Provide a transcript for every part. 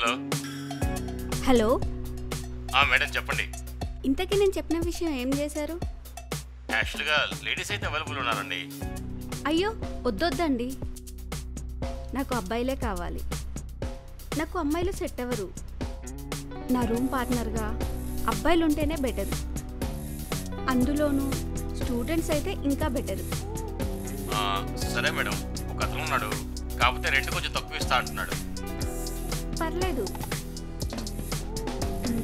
Hello hello madam చెప్పండి. ఇంతకీ నేను చెప్పిన విషయం ఏం చేశారు? యాక్చువల్గా లేడీస్ అయితే అవైలబుల్ ఉన్నారండి. అయ్యో వద్దొద్దండి, నాకు అబ్బాయిలే కావాలి. నాకు అమ్మాయిలు సెట్ అవ్వరు. నా రూమ్ పార్ట్నర్గా అబ్బాయిలు ఉంటేనే బెటర్, అందులోనూ స్టూడెంట్స్ అయితే ఇంకా బెటర్. సరే మేడం, ఒక అతను ఉన్నాడు, కాకపోతే రెంట్ కొంచెం తక్కువ ఇస్తా అంటున్నాడు. పర్లేదు,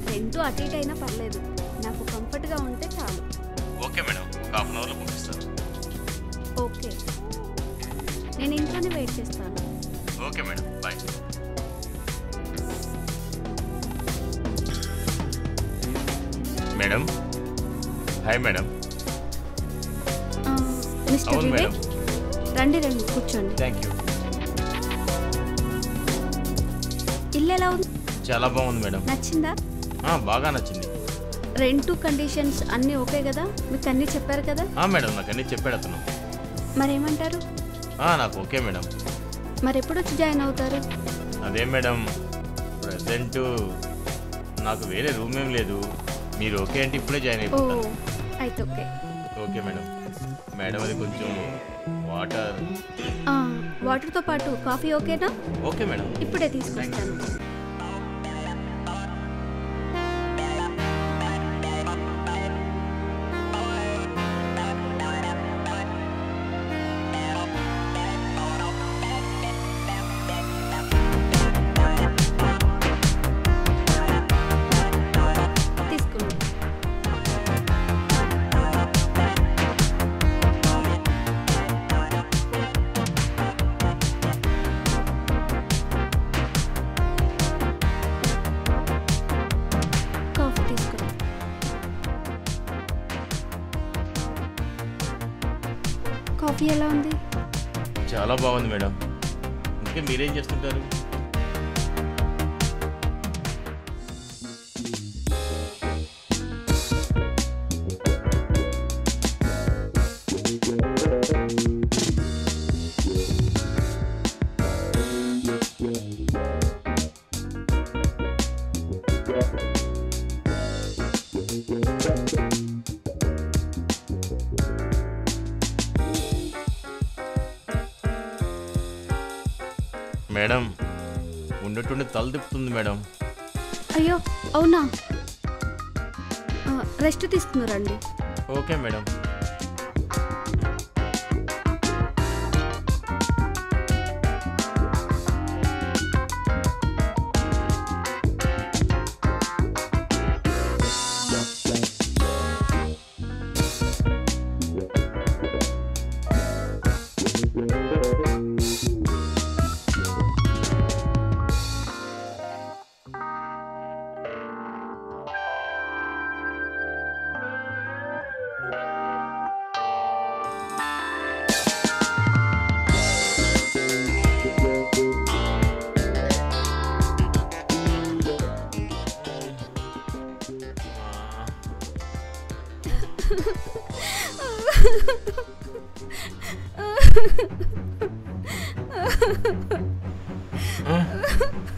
రెంట్ అటు ఇటు అయినా పర్లేదు, నాకు కంఫర్ట్గా ఉంటే చాలు. ఓకే మేడం, ఒక హాఫ్ అన్ అవర్లో పంపిస్తాను. ఓకే, నేను ఇంట్లోనే వెయిట్ చేస్తాను. Okay madam, bye. Madam hi madam. Mister Vivek, రండి రండి కూర్చోండి. Thank you. ఇల్లు ఎలా ఉంది? చాలా బాగుంది మేడం. నచ్చిందా? బాగా నచ్చింది. రెంట్ కండిషన్స్ అన్నీ ఓకే కదా? మీకు అన్నీ చెప్పారు కదా? మేడం, నాకు అన్నీ చెప్పాడు అతను. మరేమంటారు? నాకు ఓకే మేడం. మరి ఎప్పుడు వచ్చి జాయిన్ అవుతారు? అదే మేడం, ప్రెసెంట్ నాకు వేరే రూమ్ ఏం లేదు. మీరు ఓకే అంటే ఇప్పుడే జాయిన్ అయిపోతాను. అయితే ఓకే. Okay madam. మేడం అది కొంచెం వాటర్. వాటర్తో పాటు కాఫీ ఓకేనా? ఓకే మేడం, ఇప్పుడే తీసుకొస్తాను. కాఫీ ఎలా ఉంది? చాలా బాగుంది మేడం. ఇంకా మీరేం చేస్తుంటారు? మేడం, ఉన్నట్టుండి తల తిప్పుతుంది మేడం. అయ్యో అవునా? రెస్ట్ తీసుకున్నారండి. Okay madam.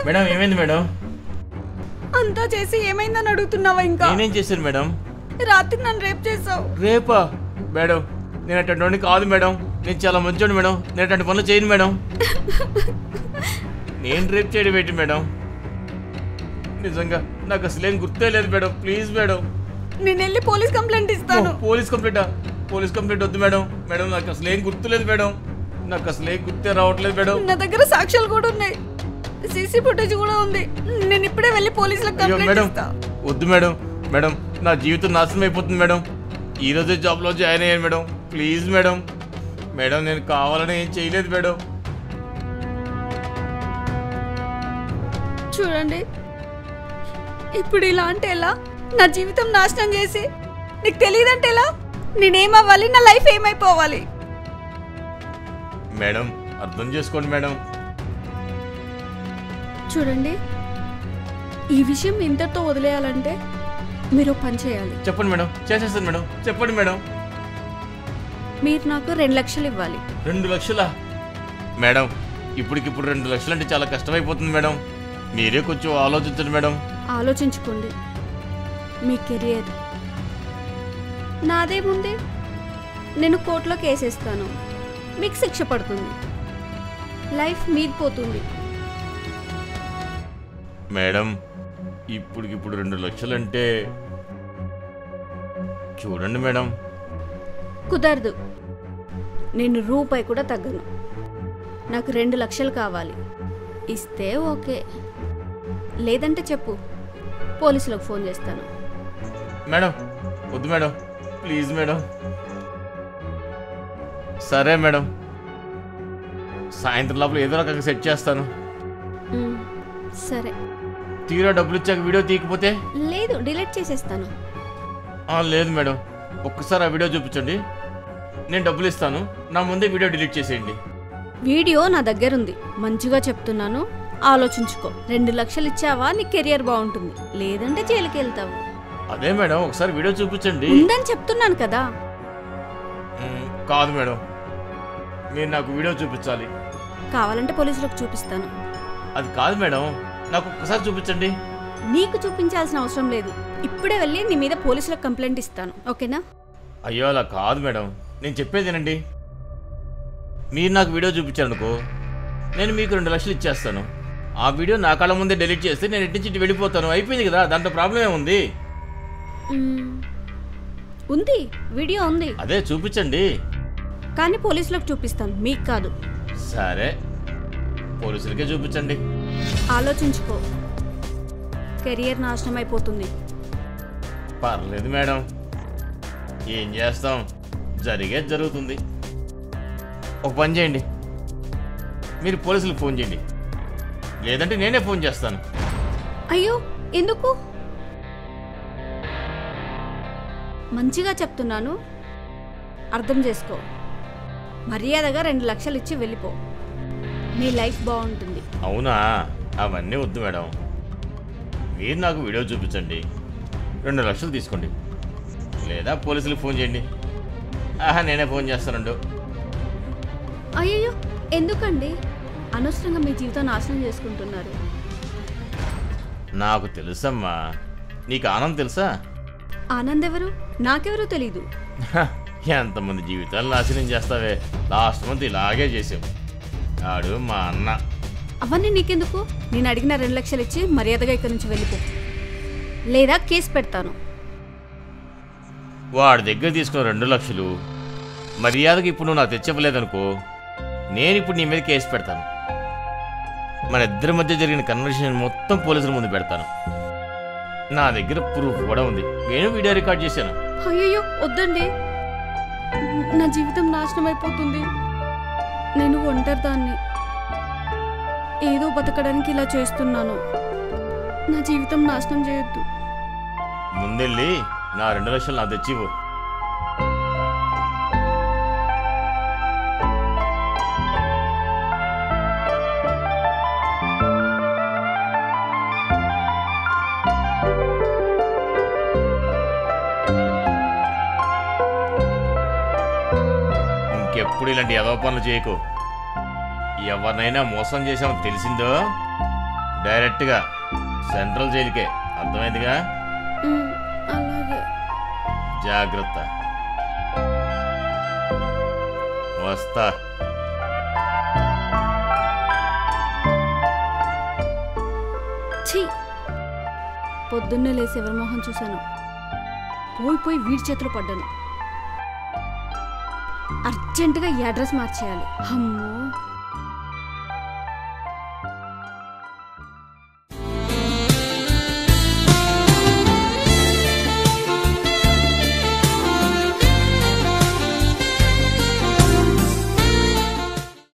మేడం ఏమైంది మేడం? అంతా చేసి ఏమైందని అడుగుతున్నావా? ఇంకా నేనేం చేశాను మేడం? రాత్రి నన్ను రేప్ చేసావు. రేపా? మేడం నేను అటువంటి కాదు మేడం, నేను చాలా మంచోడు మేడం, నేను అటువంటి పనులు చేయను మేడం. నేను రేప్ చేయడం ఏంటి మేడం? నిజంగా నాకు అసలేం గుర్తే లేదు మేడం. Please madam. నేను వెళ్ళి పోలీస్ కంప్లైంట్ ఇస్తాను. పోలీస్ కంప్లైంటా? పోలీస్ కంప్లైంట్ వద్దు మేడం. మేడం నాకు అసలేం గుర్తులేదు మేడం, నాకు అసలేం గుర్తే రావట్లేదు మేడం. నా దగ్గర సాక్ష్యాలు కూడా ఉన్నాయి, సీసీ ఫుటేజ్ కూడా ఉంది. నేను ఇప్పుడే వెళ్ళి పోలీసులకు కంప్లైంట్ ఇస్తా. వద్దు మేడం. మేడం నా జీవితం నాశనం అయిపోతుంది మేడం. ఈ రోజే జాబ్లో జాయిన్ అయ్యాను మేడం. Please madam. మేడం నేను కావాలని ఏం చేయలేదు మేడం. చూడండి, ఇప్పుడు ఇలా అంటే ఎలా? నా జీవితం నాశనం చేసి నీకు తెలియదంటే ఎలా? నేనేమవ్వాలి? నా లైఫ్ ఏమైపోవాలి? మేడం అర్థం చేసుకోండి మేడం. చూడండి, ఈ విషయం ఇంతతో వదిలేయాలంటే మీరు పని చేయాలి. చెప్పండి మేడం. చేసేస్తాను మేడం. చెప్పండి మేడం. మీరు నాకు 2 లక్షలు ఇవ్వాలి. 2 లక్షలా? మేడం ఇప్పటికిప్పుడు 2 లక్షలు అంటే చాలా కష్టమైపోతుంది మేడం. మీరే కొంచెం ఆలోచించండి మేడం. ఆలోచించుకోండి. మీ కెరియర్ నాదేముంది, నేను కోర్టులో కేసేస్తాను, మీకు శిక్ష పడుతుంది, లైఫ్ మీది పోతుంది. మేడం ఇప్పటికిప్పుడు 2 లక్షలు అంటే చూడండి మేడం. కుదరదు. నేను రూపాయి కూడా తగ్గను. నాకు 2 లక్షలు కావాలి. ఇస్తే ఓకే, లేదంటే చెప్పు, పోలీసులకు ఫోన్ చేస్తాను. మేడం వద్దు మేడం, ప్లీజ్ మేడం. సరే మేడం, సాయంత్రం లోపల ఏదో రకంగా సెట్ చేస్తాను. సరే. తీరా డబ్బులు ఇచ్చాక వీడియో తీయకపోతే? లేదు, డిలీట్ చేసేస్తాను. లేదు మేడం, ఒక్కసారి ఆ వీడియో చూపించండి, నేను డబ్బులు ఇస్తాను. నా ముందే వీడియో డిలీట్ చేసేయండి. వీడియో నా దగ్గర ఉంది, మంచిగా చెప్తున్నాను, ఆలోచించుకో. 2 లక్షలు ఇచ్చావా నీ కెరియర్ బాగుంటుంది, లేదంటే జైలుకి వెళ్తావు. అదే మేడం, ఒకసారి వీడియో చూపించండి. ఉందని చెప్తున్నాను కదా. కాదు మేడం, మీరు నాకు వీడియో చూపించాలి. కావాలంటే పోలీసులకు చూపిస్తాను. అది కాదు మేడం, నాకు ఒక్కసారి చూపించండి. నీకు చూపించాల్సిన అవసరం లేదు. ఇప్పుడే వెళ్ళి నీ మీద పోలీసులకు కంప్లైంట్ ఇస్తాను, ఓకేనా? అయ్యో అలా కాదు మేడం, నేను చెప్పేదేనండి. మీరు నాకు వీడియో చూపించారనుకో, నేను మీకు 2 లక్షలు ఇచ్చేస్తాను. ఆ వీడియో నా కళ్ళ ముందే డిలీట్ చేస్తే నేను ఇటు నుంచి వెళ్ళిపోతాను. అయిపోయింది కదా, దాంట్లో ప్రాబ్లం ఏముంది? ఉంది, వీడియో ఉంది. అదే చూపించండి. కానీ పోలీసులకు చూపిస్తాను, మీకు కాదు. సరే, పోలీసులకే చూపించండి. ఆలోచించుకో, కెరియర్ నాశనం అయిపోతుంది. పర్లేదు మేడం, ఏం చేస్తాం, జరిగేది జరుగుతుంది. ఒక పని చేయండి, మీరు పోలీసులకు ఫోన్ చేయండి, లేదంటే నేనే ఫోన్ చేస్తాను. అయ్యో ఎందుకు? మంచిగా చెప్తున్నాను, అర్థం చేసుకో. మర్యాదగా 2 లక్షలు ఇచ్చి వెళ్ళిపో, నీ లైఫ్ బాగుంటుంది. అవునా? అవన్నీ వద్దు మేడం, మీరు నాకు వీడియో చూపించండి, 2 లక్షలు తీసుకోండి, లేదా పోలీసులకు ఫోన్ చేయండి. నేనే ఫోన్ చేస్తానండు. అయ్యో ఎందుకండి? అనవసరంగా మీ జీవితం నాశనం చేసుకుంటున్నారు. నాకు తెలుసమ్మా, నీకు ఆనంద్ తెలుసా? ఆనంద్ ఎవరు? నాకెవరూ తెలీదు. ఎంతమంది జీవితాలు నాశనం చేస్తావే, లాస్ట్ మంత్ ఇలాగే చేసావు. ఆడు మా అన్న. అవన్నీ నీకెందుకు? నేను అడిగిన 2 లక్షలు ఇచ్చి మర్యాదగా ఇక్కడి నుంచి వెళ్ళిపో, లేదా కేసు పెడతాను. వాడి దగ్గర తీసుకున్న 2 లక్షలు మర్యాదగా ఇప్పుడు నువ్వు నాకు తెచ్చివ్వలేదనుకో, నేను ఇప్పుడు నీ మీద కేసు పెడతాను. మన ఇద్దరి మధ్య జరిగిన కన్వర్సేషన్ మొత్తం పోలీసుల ముందు పెడతాను. నా దగ్గర ప్రూఫ్ కూడా ఉంది, నేను వీడియో రికార్డ్ చేశాను. అయ్యయ్యో వద్దండి, నా జీవితం నాశనం అయిపోతుంది. నేను ఒంటరిదాన్ని, ఏదో బతకడానికి ఇలా చేస్తున్నాను. నా జీవితం నాశనం చేయొద్దు. ముందెళ్ళి నా 2 లక్షలు నాకు తెచ్చివ్వు. ఇంకెప్పుడు ఇలాంటి ఎదవ పనులు చేయకు. ఎవరినైనా మోసం చేసామని తెలిసిందో డైరెక్ట్గా సెంట్రల్ జైలుకే, అర్థమైందిగా? అలాగే. జాగ్రత్త. వస్తా. ఛీ, పొద్దున్నే లేసి ఎవరి మొహం చూశాను, పోయి వీడి చేతిలో పడ్డాను. అర్జెంటుగా ఈ అడ్రస్ మార్చేయాలి. అమ్మో.